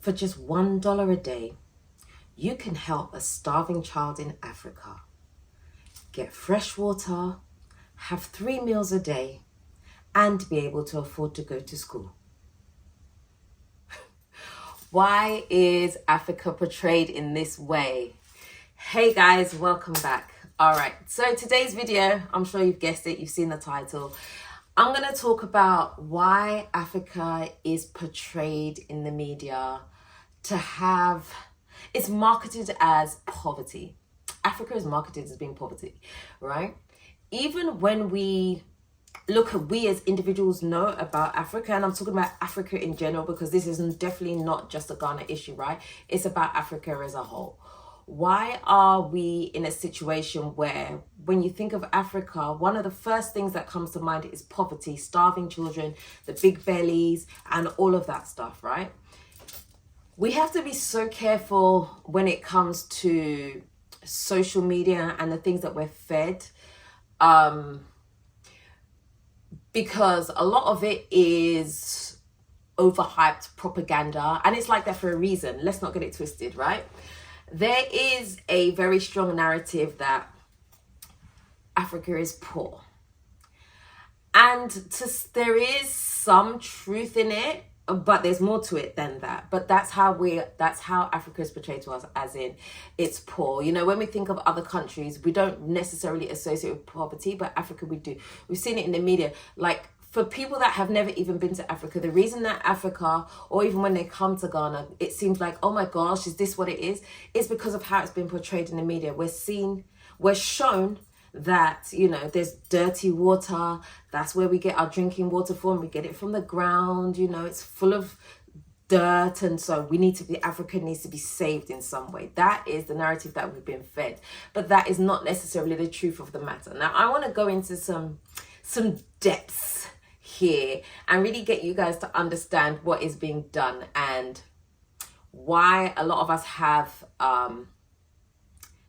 For just $1 a day, you can help a starving child in Africa get fresh water, have 3 meals a day, and be able to afford to go to school. Why is Africa portrayed in this way? Hey guys, welcome back. All right, so today's video, I'm sure you've guessed it, you've seen the title. I'm going to talk about why Africa is portrayed in the media to have, it's marketed as poverty. Africa is marketed as being poverty, right? Even when we look at, we as individuals know about Africa, and I'm talking about Africa in general because this is definitely not just a Ghana issue, right? It's about Africa as a whole. Why are we in a situation where when you think of Africa, one of the first things that comes to mind is poverty, starving children, the big bellies, and all of that stuff, right? We have to be so careful when it comes to social media and the things that we're fed, because a lot of it is overhyped propaganda, and it's like that for a reason. Let's not get it twisted, right? There is a very strong narrative that Africa is poor, and there is some truth in it, but there's more to it than that. But that's how Africa is portrayed to us, as in it's poor. You know, when we think of other countries, we don't necessarily associate with poverty, but Africa we do. We've seen it in the media. Like, for people that have never even been to Africa, the reason that Africa, or even when they come to Ghana, it seems like, oh my gosh, is this what it is? It's because of how it's been portrayed in the media. We're shown that, you know, there's dirty water. That's where we get our drinking water from. We get it from the ground, you know, it's full of dirt, and so Africa needs to be saved in some way. That is the narrative that we've been fed, but that is not necessarily the truth of the matter. Now, I want to go into some depths here and really get you guys to understand what is being done and why a lot of us have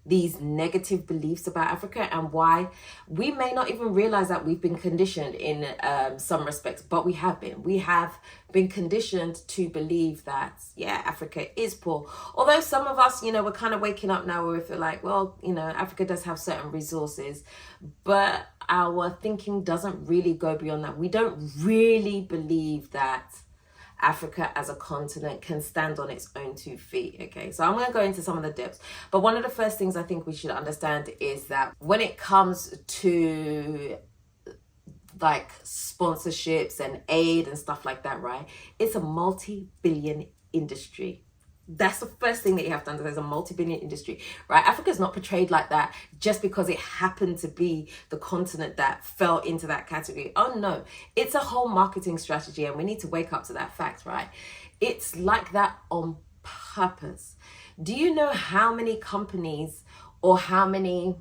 these negative beliefs about Africa, and why we may not even realize that we've been conditioned in some respects, but we have been conditioned to believe that, yeah, Africa is poor. Although some of us, you know, we're kind of waking up now where we feel like, well, you know, Africa does have certain resources, but our thinking doesn't really go beyond that. We don't really believe that Africa as a continent can stand on its own 2 feet. Okay, so I'm going to go into some of the depths, but one of the first things I think we should understand is that when it comes to like sponsorships and aid and stuff like that, right, it's a multi-billion industry. That's the first thing that you have to understand. It's a multi-billion industry, right? Africa is not portrayed like that just because it happened to be the continent that fell into that category. Oh no, it's a whole marketing strategy, and we need to wake up to that fact, right? It's like that on purpose. Do you know how many companies or how many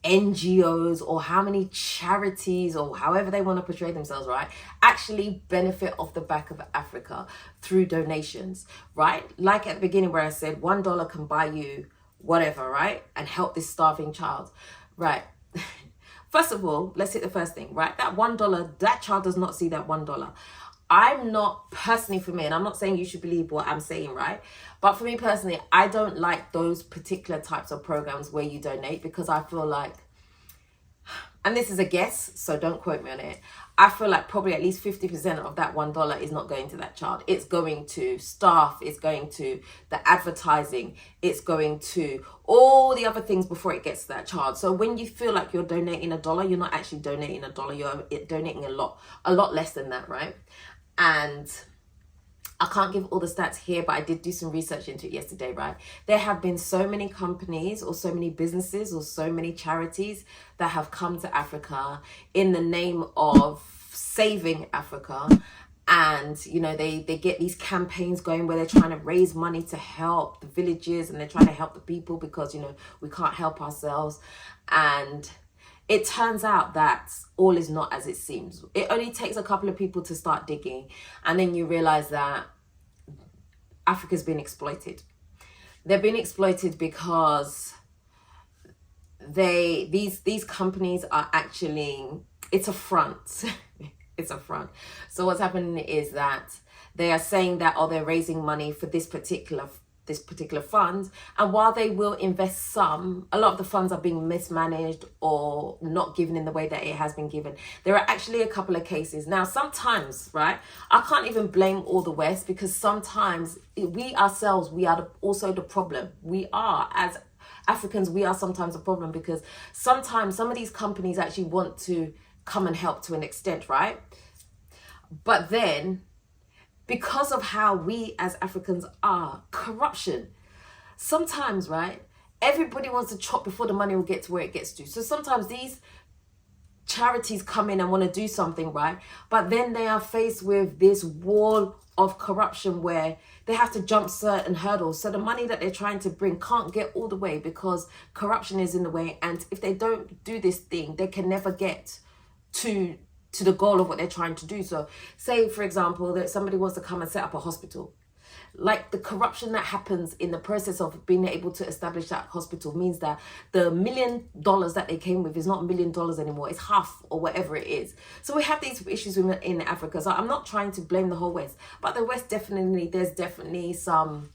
NGOs or how many charities, or however they want to portray themselves, right, actually benefit off the back of Africa through donations, right? Like at the beginning where I said $1 can buy you whatever, right, and help this starving child, right? First of all, let's hit the first thing, right? That $1, that child does not see that $1. I'm not, personally for me, and I'm not saying you should believe what I'm saying, right? But for me personally, I don't like those particular types of programs where you donate, because I feel like, and this is a guess, so don't quote me on it, I feel like probably at least 50% of that $1 is not going to that child. It's going to staff, it's going to the advertising, it's going to all the other things before it gets to that child. So when you feel like you're donating $1, you're not actually donating $1, you're donating a lot less than that, right? And I can't give all the stats here, but I did do some research into it yesterday, right? There have been so many companies or so many businesses or so many charities that have come to Africa in the name of saving Africa. And, you know, they get these campaigns going where they're trying to raise money to help the villages, and they're trying to help the people because, you know, we can't help ourselves. And it turns out that all is not as it seems. It only takes a couple of people to start digging, and then you realize that Africa's been exploited. They're being exploited because these companies are actually, it's a front. It's a front. So what's happening is that They are saying that, oh, they're raising money for this particular fund, and while they will invest some, a lot of the funds are being mismanaged or not given in the way that it has been given. There are actually a couple of cases. Now, sometimes, right, I can't even blame all the West, because sometimes we ourselves, we are also the problem. We are, as Africans, we are sometimes a problem, because sometimes some of these companies actually want to come and help to an extent, right? But then, because of how we as Africans are, corruption, sometimes, right, everybody wants to chop before the money will get to where it gets to. So sometimes these charities come in and want to do something, right, but then they are faced with this wall of corruption where they have to jump certain hurdles. So the money that they're trying to bring can't get all the way because corruption is in the way. And if they don't do this thing, they can never get to the goal of what they're trying to do. So say, for example, that somebody wants to come and set up a hospital. Like, the corruption that happens in the process of being able to establish that hospital means that the $1 million that they came with is not $1 million anymore. It's half or whatever it is. So we have these issues in Africa. So I'm not trying to blame the whole West, but the West definitely, there's definitely some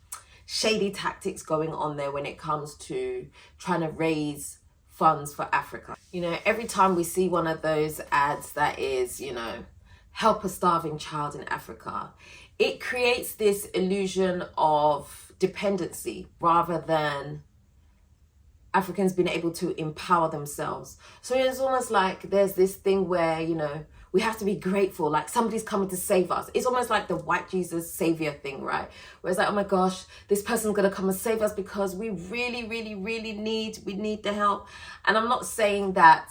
shady tactics going on there when it comes to trying to raise funds for Africa. You know, every time we see one of those ads that is, you know, help a starving child in Africa, it creates this illusion of dependency rather than Africans being able to empower themselves. So it's almost like there's this thing where, you know, we have to be grateful, like somebody's coming to save us. It's almost like the white Jesus savior thing, right? Where it's like, oh my gosh, this person's gonna come and save us because we really need the help. And I'm not saying that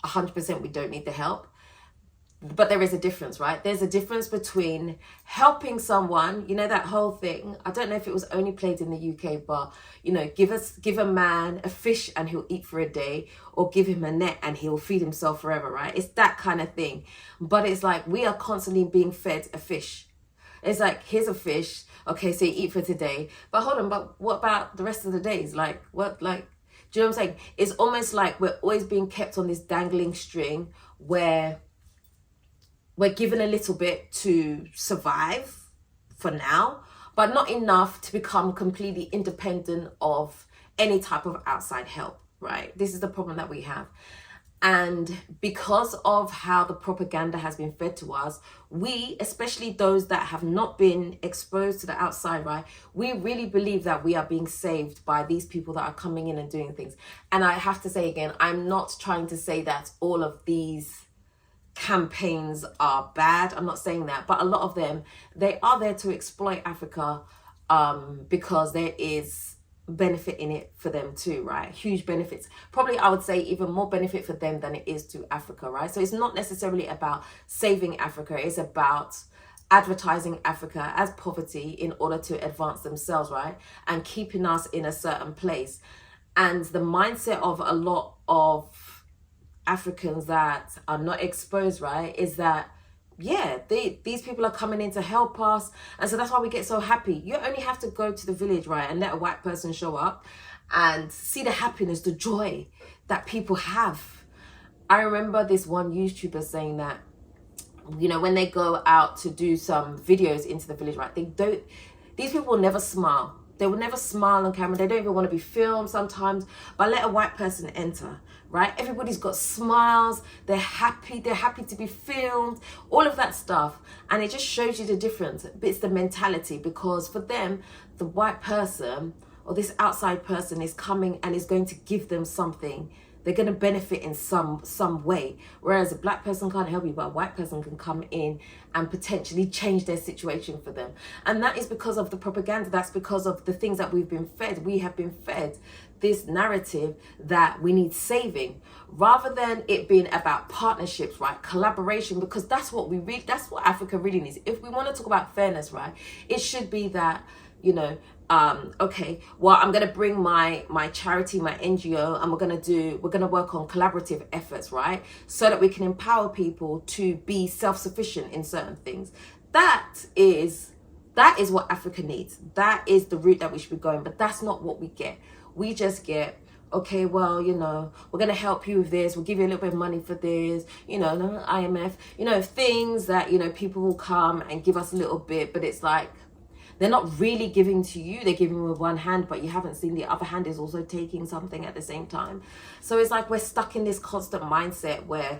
100% we don't need the help, but there is a difference, right? There's a difference between helping someone, you know, that whole thing. I don't know if it was only played in the UK, but, you know, give a man a fish and he'll eat for a day, or give him a net and he'll feed himself forever, right? It's that kind of thing. But it's like we are constantly being fed a fish. It's like, here's a fish. Okay, so you eat for today. But hold on, but what about the rest of the days? Like, what, like, do you know what I'm saying? It's almost like we're always being kept on this dangling string where we're given a little bit to survive for now, but not enough to become completely independent of any type of outside help, right? This is the problem that we have. And because of how the propaganda has been fed to us, we, especially those that have not been exposed to the outside, right, we really believe that we are being saved by these people that are coming in and doing things. And I have to say again, I'm not trying to say that all of these campaigns are bad. I'm not saying that, but a lot of them, they are there to exploit Africa because there is benefit in it for them too, right? Huge benefits. Probably I would say even more benefit for them than it is to Africa, right? So it's not necessarily about saving Africa. It's about advertising Africa as poverty in order to advance themselves, right? And keeping us in a certain place. And the mindset of a lot of Africans that are not exposed, right, is that, yeah, these people are coming in to help us. And so that's why we get so happy. You only have to go to the village, right, and let a white person show up and see the happiness, the joy that people have. I remember this one YouTuber saying that, you know, when they go out to do some videos into the village, right, these people will never smile. They will never smile on camera. They don't even want to be filmed sometimes. But let a white person enter, right? Everybody's got smiles. They're happy. They're happy to be filmed. All of that stuff. And it just shows you the difference. It's the mentality, because for them, the white person or this outside person is coming and is going to give them something. They're going to benefit in some way. Whereas a black person can't help you, but a white person can come in and potentially change their situation for them. And that is because of the propaganda. That's because of the things that we've been fed. We have been fed this narrative that we need saving, rather than it being about partnerships, right? Collaboration, because that's what Africa really needs. If we want to talk about fairness, right, it should be that, you know, okay, well, I'm going to bring my charity, my NGO, and we're going to work on collaborative efforts, right? So that we can empower people to be self-sufficient in certain things. That is what Africa needs. That is the route that we should be going, but that's not what we get. We just get okay, well, you know, we're going to help you with this. We'll give you a little bit of money for this, you know, no, IMF, you know, things that, you know, people will come and give us a little bit, but it's like, they're not really giving to you. They're giving with one hand, but you haven't seen the other hand is also taking something at the same time. So it's like we're stuck in this constant mindset where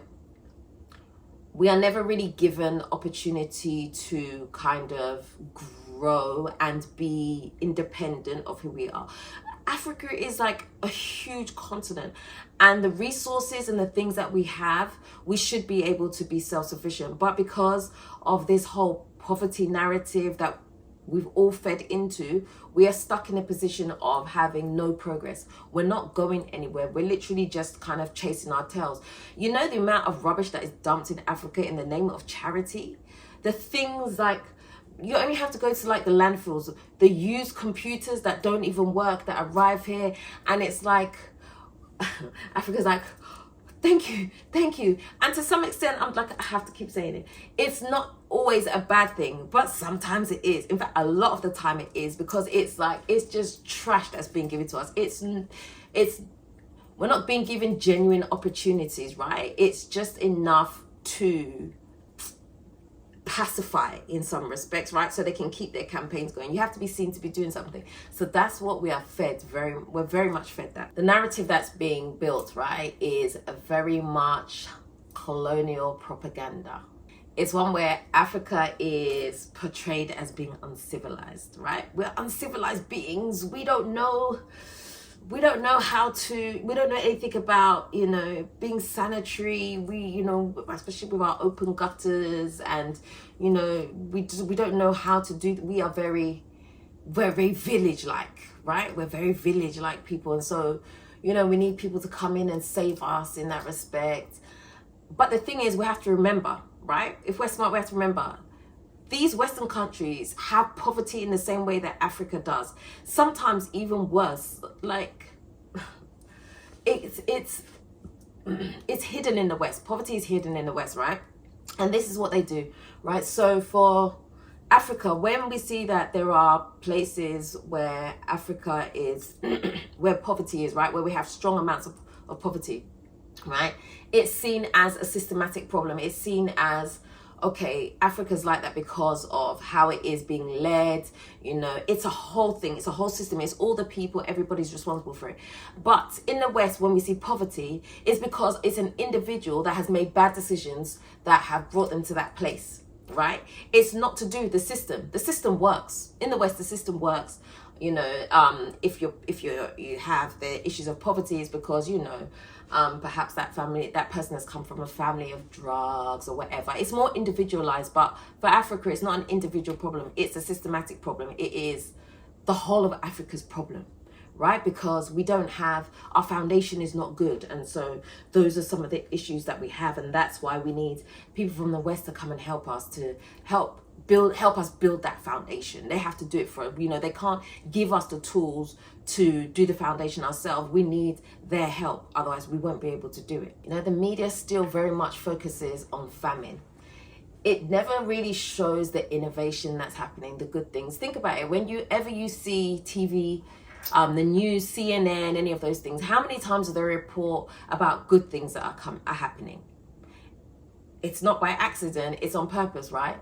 we are never really given opportunity to kind of grow and be independent of who we are. Africa is like a huge continent, and the resources and the things that we have, we should be able to be self-sufficient. But because of this whole poverty narrative that we've all fed into, we are stuck in a position of having no progress. We're not going anywhere. We're literally just kind of chasing our tails. You know, the amount of rubbish that is dumped in Africa in the name of charity, the things like, you only have to go to like the landfills, the used computers that don't even work that arrive here, and it's like Africa's like, thank you, thank you. And to some extent, I'm like, I have to keep saying it. It's not always a bad thing, but sometimes it is. In fact, a lot of the time it is, because it's like, it's just trash that's being given to us. We're not being given genuine opportunities, right? It's just enough to pacify in some respects, right? So they can keep their campaigns going. You have to be seen to be doing something. So that's what we are fed. We're very much fed that. The narrative that's being built, right, is a very much colonial propaganda. It's one where Africa is portrayed as being uncivilized, right? We're uncivilized beings. We don't know how to, we don't know anything about, you know, being sanitary. We, you know, especially with our open gutters, and, you know, we don't know how to do, we're very village-like, right? We're very village-like people. And so, you know, we need people to come in and save us in that respect. But the thing is, we have to remember, right? If we're smart, we have to remember, these Western countries have poverty in the same way that Africa does. Sometimes even worse. Like, it's hidden in the West. Poverty is hidden in the West, right? And this is what they do, right? So for Africa, when we see that there are places where Africa is, where poverty is, right? Where we have strong amounts of poverty, right? It's seen as a systematic problem. It's seen as, okay, Africa's like that because of how it is being led. You know, it's a whole thing. It's a whole system. It's all the people. Everybody's responsible for it. But in the West, when we see poverty, it's because it's an individual that has made bad decisions that have brought them to that place, right? It's not to do with the system. The system works. In the West, the system works. You know, if you have the issues of poverty, is because, you know, perhaps that person has come from a family of drugs or whatever. It's more individualized. But for Africa, it's not an individual problem. It's a systematic problem. It is the whole of Africa's problem, right? Because we don't have, our foundation is not good. And so those are some of the issues that we have. And that's why we need people from the West to come and help us, to help us build that foundation. They have to do it for, you know, they can't give us the tools to do the foundation ourselves. We need their help, otherwise we won't be able to do it. You know, the media still very much focuses on famine. It never really shows the innovation that's happening, the good things. Think about it. Whenever you see TV, the news, CNN, any of those things, how many times do they report about good things that are happening? It's not by accident, it's on purpose, right?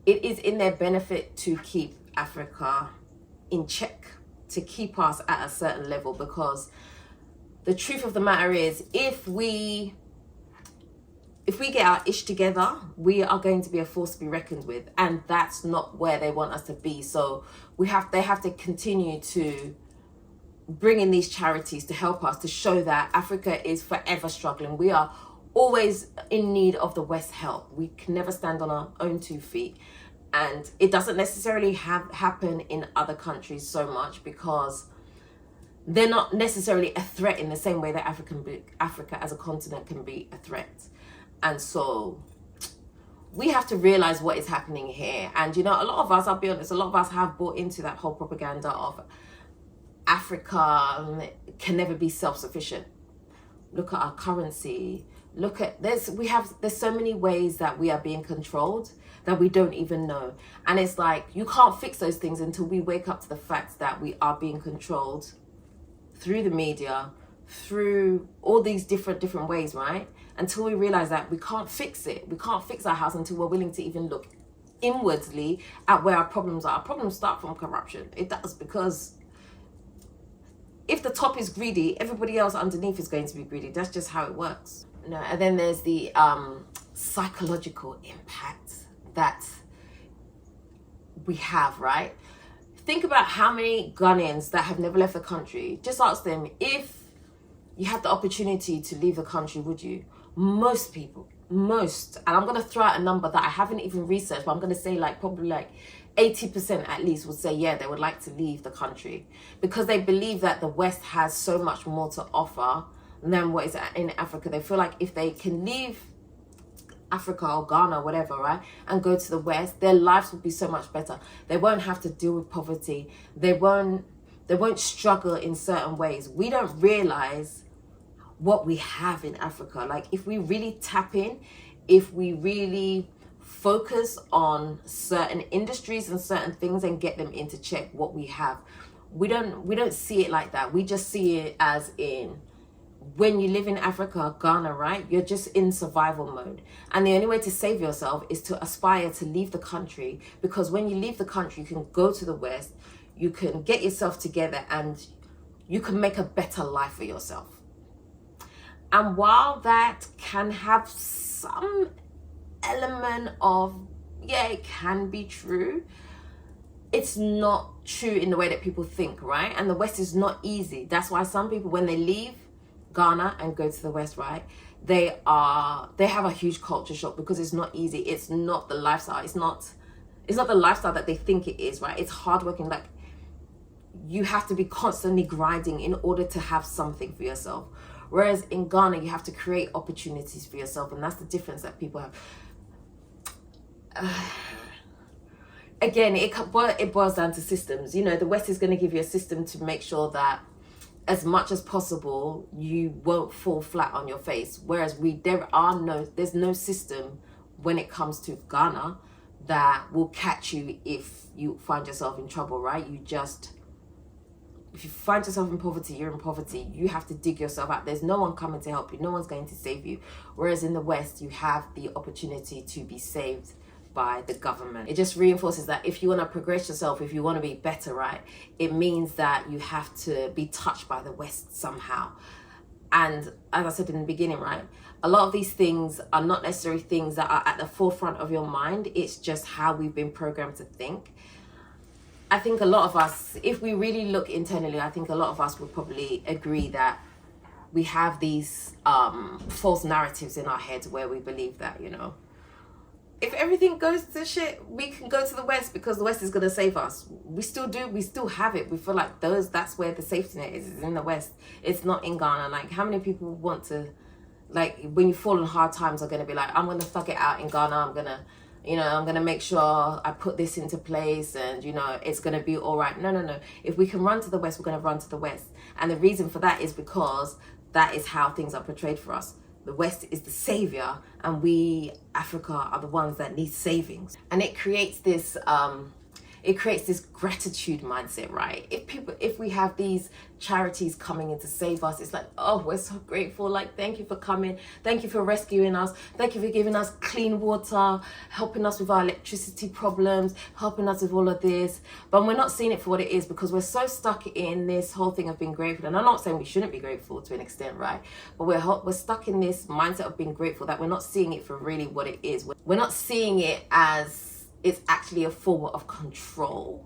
It is in their benefit to keep Africa in check, to keep us at a certain level, because the truth of the matter is, if we get our ish together, we are going to be a force to be reckoned with, and that's not where they want us to be. So they have to continue to bring in these charities to help us, to show that Africa is forever struggling. We are always in need of the West's help. We can never stand on our own 2 feet. And it doesn't necessarily happen in other countries so much, because they're not necessarily a threat in the same way that Africa as a continent can be a threat. And so we have to realize what is happening here. And, you know, a lot of us, I'll be honest, a lot of us have bought into that whole propaganda of Africa can never be self-sufficient. Look at our currency. Look at, there's so many ways that we are being controlled that we don't even know. And it's like, you can't fix those things until we wake up to the fact that we are being controlled through the media, through all these different ways, right? Until we realize that we can't fix it. We can't fix our house until we're willing to even look inwardly at where our problems are. Our problems start from corruption. It does, because if the top is greedy, everybody else underneath is going to be greedy. That's just how it works. No, and then there's the psychological impact that we have, right? Think about how many Ghanaians that have never left the country. Just ask them, if you had the opportunity to leave the country, would you? Most people, and I'm going to throw out a number that I haven't even researched, but I'm going to say probably 80% at least would say, yeah, they would like to leave the country, because they believe that the West has so much more to offer than what is in Africa. They feel like if they can leave Africa or Ghana, whatever, right, and go to the West, their lives will be so much better. They won't have to deal with poverty. They won't struggle in certain ways. We don't realize what we have in Africa. If we really tap in, if we really focus on certain industries and certain things and get them into check, what we have, we don't see it like that. We just see it as in, when you live in Africa, Ghana, right, you're just in survival mode. And the only way to save yourself is to aspire to leave the country, because when you leave the country, you can go to the West, you can get yourself together, and you can make a better life for yourself. And while that can have some element of, yeah, it can be true, it's not true in the way that people think, right? And the West is not easy. That's why some people, when they leave Ghana and go to the West, right, they have a huge culture shock, because it's not easy. It's not the lifestyle. It's not the lifestyle that they think it is, right? It's hardworking. You have to be constantly grinding in order to have something for yourself. Whereas in Ghana, you have to create opportunities for yourself, and that's the difference that people have. Again, it boils down to systems. The West is going to give you a system to make sure that as much as possible, you won't fall flat on your face. Whereas there's no system when it comes to Ghana that will catch you if you find yourself in trouble, right? If you find yourself in poverty, you're in poverty. You have to dig yourself out. There's no one coming to help you. No one's going to save you. Whereas in the West, you have the opportunity to be saved by the government. It just reinforces that if you want to progress yourself, if you want to be better, right, it means that you have to be touched by the West somehow. And as I said in the beginning, right, a lot of these things are not necessarily things that are at the forefront of your mind. It's just how we've been programmed to think. I think a lot of us, if we really look internally, I think a lot of us would probably agree that we have these false narratives in our heads where we believe that, if everything goes to shit, we can go to the West because the West is going to save us. We still do. We still have it. We feel like that's where the safety net is in the West. It's not in Ghana. How many people want to, when you fall in hard times, are going to be like, I'm going to thug it out in Ghana. I'm going to make sure I put this into place and, it's going to be all right. No. If we can run to the West, we're going to run to the West. And the reason for that is because that is how things are portrayed for us. The West is the savior, and we, Africa, are the ones that need savings. And it creates this gratitude mindset, right? If we have these charities coming in to save us, it's like, oh, we're so grateful. Thank you for coming. Thank you for rescuing us. Thank you for giving us clean water, helping us with our electricity problems, helping us with all of this. But we're not seeing it for what it is, because we're so stuck in this whole thing of being grateful. And I'm not saying we shouldn't be grateful to an extent, right? But we're stuck in this mindset of being grateful that we're not seeing it for really what it is. We're not seeing it as it's actually a form of control,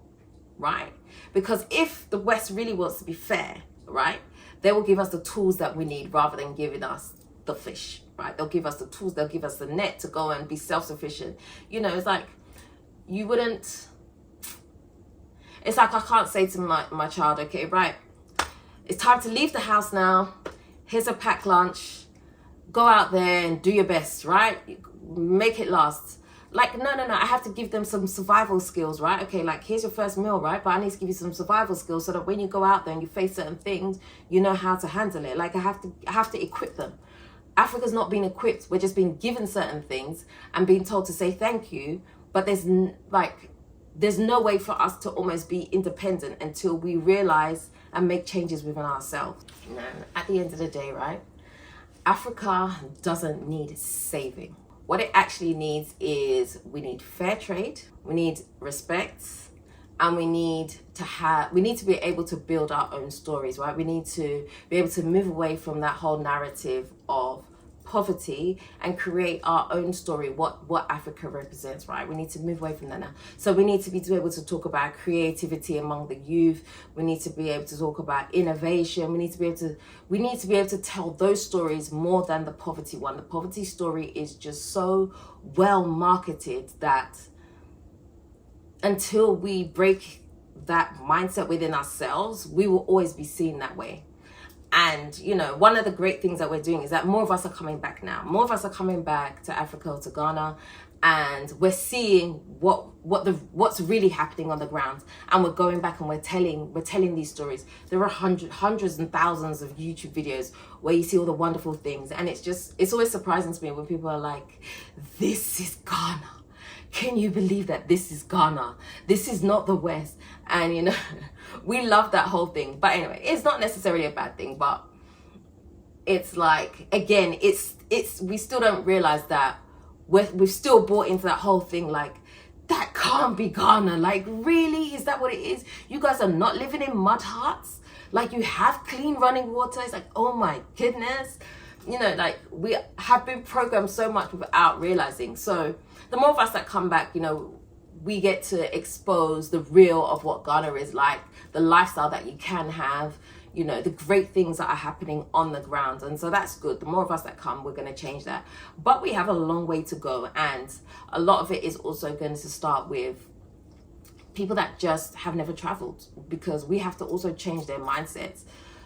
right? Because if the West really wants to be fair, right, they will give us the tools that we need rather than giving us the fish, right? They'll give us the tools, they'll give us the net to go and be self-sufficient. It's like, it's like I can't say to my child, okay, right, it's time to leave the house now. Here's a packed lunch. Go out there and do your best, right? Make it last. No. I have to give them some survival skills, right? Okay, here's your first meal, right? But I need to give you some survival skills so that when you go out there and you face certain things, you know how to handle it. I have to equip them. Africa's not being equipped. We're just being given certain things and being told to say thank you. But there's there's no way for us to almost be independent until we realize and make changes within ourselves. You know, at the end of the day, right? Africa doesn't need saving. What it actually needs is, we need fair trade, we need respect, and we need to be able to build our own stories, right? We need to be able to move away from that whole narrative of poverty and create our own story, what Africa represents, right? We need to move away from that now. So we need to be able to talk about creativity among the youth. We need to be able to talk about innovation. We need to be able to tell those stories more than the poverty one. The poverty story is just so well marketed that until we break that mindset within ourselves, we will always be seen that way. And, you know, one of the great things that we're doing is that more of us are coming back now. More of us are coming back to Africa, to Ghana, and we're seeing what's really happening on the ground. And we're going back and we're telling these stories. There are hundreds and thousands of YouTube videos where you see all the wonderful things. And it's always surprising to me when people are like, this is Ghana. Can you believe that this is Ghana? This is not the West. And, you know, we love that whole thing. But anyway, it's not necessarily a bad thing, but it's like, again, we still don't realize that we've still bought into that whole thing, like, that can't be Ghana. Like, really? Is that what it is? You guys are not living in mud huts? Like, you have clean running water? It's like, oh my goodness. You know, like, we have been programmed so much without realizing. So the more of us that come back, you know, we get to expose the real of what Ghana is like, the lifestyle that you can have, you know, the great things that are happening on the ground. And so that's good. The more of us that come, we're going to change that. But we have a long way to go. And a lot of it is also going to start with people that just have never traveled, because we have to also change their mindsets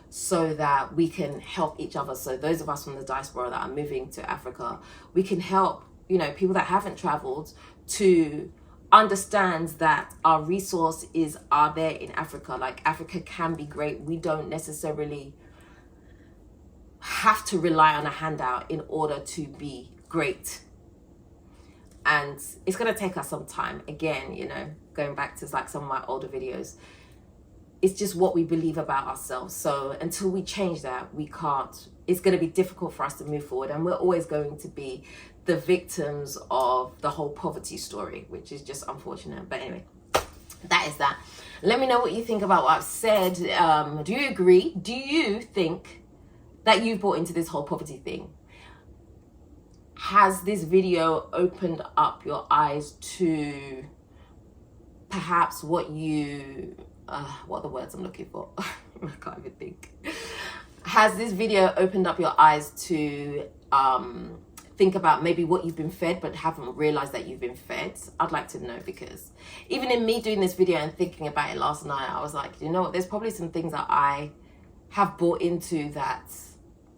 so that we can help each other. So those of us from the diaspora that are moving to Africa, we can help, you know, people that haven't traveled to understand that our resources are there in Africa. Like, Africa can be great. We don't necessarily have to rely on a handout in order to be great. And it's going to take us some time. Again, you know, going back to like some of my older videos, it's just what we believe about ourselves. So until we change that, we can't, it's going to be difficult for us to move forward. And we're always going to be the victims of the whole poverty story, which is just unfortunate. But anyway, that is that. Let me know what you think about what I've said. Do you agree? Do you think that you've bought into this whole poverty thing? Has this video opened up your eyes to perhaps what are the words I'm looking for? I can't even think. Has this video opened up your eyes to think about maybe what you've been fed but haven't realized that you've been fed? I'd like to know, because even in me doing this video and thinking about it last night, I was like, you know what, there's probably some things that I have bought into that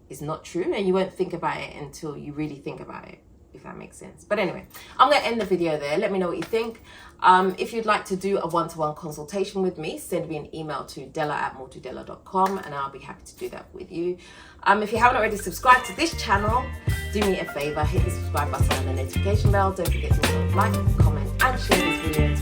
is not true, and you won't think about it until you really think about it, if that makes sense. But anyway, I'm going to end the video there. Let me know what you think. If you'd like to do a one-to-one consultation with me, send me an email to dela@mortodela.com and I'll be happy to do that with you. If you haven't already subscribed to this channel, do me a favor, hit the subscribe button and the notification bell. Don't forget to like, comment and share this video